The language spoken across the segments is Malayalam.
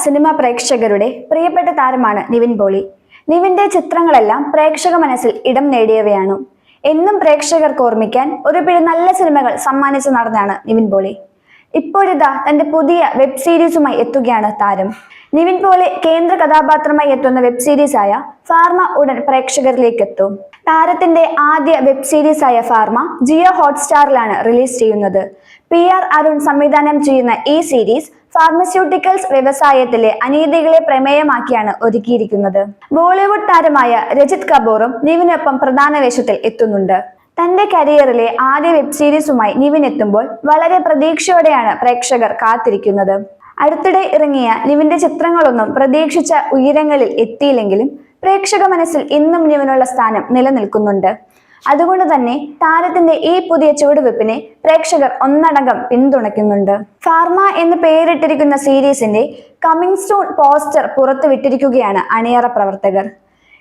സിനിമാ പ്രേക്ഷകരുടെ പ്രിയപ്പെട്ട താരമാണ് നിവിൻ പോളി. നിവിന്റെ ചിത്രങ്ങളെല്ലാം പ്രേക്ഷക മനസ്സിൽ ഇടം നേടിയവയാണ്. എന്നും പ്രേക്ഷകർക്ക് ഓർമ്മിക്കാൻ ഒരു പിടി നല്ല സിനിമകൾ സമ്മാനിച്ചു നടന്നാണ് നിവിൻ പോളി. ഇപ്പോഴിതാ തന്റെ പുതിയ വെബ് സീരീസുമായി എത്തുകയാണ് താരം. നിവിൻ പോളി കേന്ദ്ര കഥാപാത്രമായി എത്തുന്ന വെബ് സീരീസായ ഫാർമ ഉടൻ പ്രേക്ഷകരിലേക്ക് എത്തും. താരത്തിന്റെ ആദ്യ വെബ് സീരീസായ ഫാർമ ജിയോ ഹോട്ട്സ്റ്റാറിലാണ് റിലീസ് ചെയ്യുന്നത്. PR അരുൺ സംവിധാനം ചെയ്യുന്ന ഈ സീരീസ് ഫാർമസ്യൂട്ടിക്കൽസ് വ്യവസായത്തിലെ അനീതികളെ പ്രമേയമാക്കിയാണ് ഒരുക്കിയിരിക്കുന്നത്. ബോളിവുഡ് താരമായ രജിത് കപൂറും നിവിനൊപ്പം പ്രധാന വേഷത്തിൽ എത്തുന്നുണ്ട്. തന്റെ കരിയറിലെ ആദ്യ വെബ് സീരീസുമായി നിവിൻ എത്തുമ്പോൾ വളരെ പ്രതീക്ഷയോടെയാണ് പ്രേക്ഷകർ കാത്തിരിക്കുന്നത്. അടുത്തിടെ ഇറങ്ങിയ നിവിന്റെ ചിത്രങ്ങളൊന്നും പ്രതീക്ഷിച്ച ഉയരങ്ങളിൽ എത്തിയില്ലെങ്കിലും പ്രേക്ഷക മനസ്സിൽ ഇന്നും നിവിനുള്ള സ്ഥാനം നിലനിൽക്കുന്നുണ്ട്. അതുകൊണ്ട് തന്നെ താരത്തിന്റെ ഈ പുതിയ ചുവടുവെപ്പിനെ പ്രേക്ഷകർ ഒന്നടങ്കം പിന്തുണയ്ക്കുന്നുണ്ട്. ഫാർമ എന്ന് പേരിട്ടിരിക്കുന്ന സീരീസിന്റെ കമ്മിങ് സൂൺ പോസ്റ്റർ പുറത്തുവിട്ടിരിക്കുകയാണ് അണിയറ പ്രവർത്തകർ.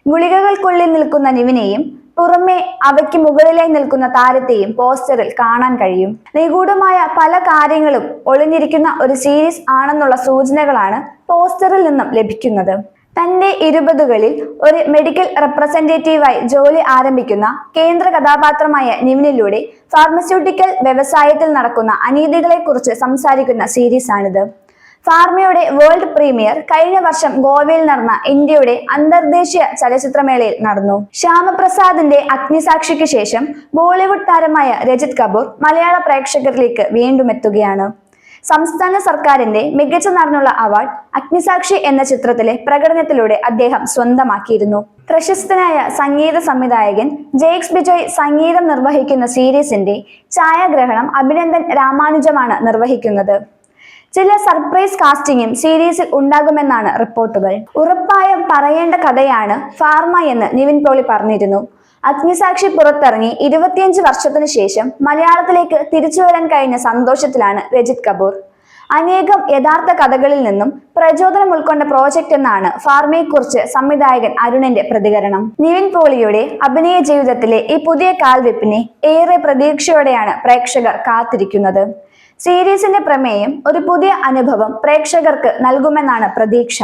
ഗുളികകൾക്കുള്ളിൽ നിൽക്കുന്ന നിവിനെയും പുറമെ അവയ്ക്ക് മുകളിലായി നിൽക്കുന്ന താരത്തെയും പോസ്റ്ററിൽ കാണാൻ കഴിയും. നിഗൂഢമായ പല കാര്യങ്ങളും ഒളിഞ്ഞിരിക്കുന്ന ഒരു സീരീസ് ആണെന്നുള്ള സൂചനകളാണ് പോസ്റ്ററിൽ നിന്നും ലഭിക്കുന്നത്. തന്റെ 20കളിൽ ഒരു മെഡിക്കൽ റെപ്രസെന്റേറ്റീവായി ജോലി ആരംഭിക്കുന്ന കേന്ദ്ര കഥാപാത്രമായ നിവിനിലൂടെ ഫാർമസ്യൂട്ടിക്കൽ വ്യവസായത്തിൽ നടക്കുന്ന അനീതികളെ കുറിച്ച് സംസാരിക്കുന്ന സീരീസാണിത്. ഫാർമയുടെ വേൾഡ് പ്രീമിയർ കഴിഞ്ഞ വർഷം ഗോവയിൽ നടന്ന ഇന്ത്യയുടെ അന്തർദേശീയ ചലച്ചിത്രമേളയിൽ നടന്നു. ശ്യാമപ്രസാദിന്റെ അഗ്നിസാക്ഷിക്ക് ശേഷം ബോളിവുഡ് താരമായ രജിത് കപൂർ മലയാള പ്രേക്ഷകരിലേക്ക് വീണ്ടും എത്തുകയാണ്. സംസ്ഥാന സർക്കാരിന്റെ മികച്ച നടനുള്ള അവാർഡ് അഗ്നിസാക്ഷി എന്ന ചിത്രത്തിലെ പ്രകടനത്തിലൂടെ അദ്ദേഹം സ്വന്തമാക്കിയിരുന്നു. പ്രശസ്തനായ സംഗീത സംവിധായകൻ ജെയ്ക്സ് ബിജോയ് സംഗീതം നിർവഹിക്കുന്ന സീരീസിന്റെ ഛായാഗ്രഹണം അഭിനന്ദൻ രാമാനുജമാണ് നിർവഹിക്കുന്നത്. ചില സർപ്രൈസ് കാസ്റ്റിംഗും സീരീസിൽ ഉണ്ടാകുമെന്നാണ് റിപ്പോർട്ടുകൾ. ഉറപ്പായും പറയേണ്ട കഥയാണ് ഫാർമ എന്ന് നിവിൻ പോളി പറഞ്ഞിരുന്നു. അഗ്നിസാക്ഷി പുറത്തിറങ്ങി 25 വർഷത്തിനു ശേഷം മലയാളത്തിലേക്ക് തിരിച്ചു വരാൻ കഴിഞ്ഞ സന്തോഷത്തിലാണ് രജിത് കപൂർ. അനേകം യഥാർത്ഥ കഥകളിൽ നിന്നും പ്രചോദനം ഉൾക്കൊണ്ട പ്രോജക്റ്റ് എന്നാണ് ഫാർമയെക്കുറിച്ച് സംവിധായകൻ അരുണിന്റെ പ്രതികരണം. നിവിൻ പോളിയുടെ അഭിനയ ജീവിതത്തിലെ ഈ പുതിയ കാൽവെപ്പിനെ ഏറെ പ്രതീക്ഷയോടെയാണ് പ്രേക്ഷകർ കാത്തിരിക്കുന്നത്. സീരീസിന്റെ പ്രമേയം ഒരു പുതിയ അനുഭവം പ്രേക്ഷകർക്ക് നൽകുമെന്നാണ് പ്രതീക്ഷ.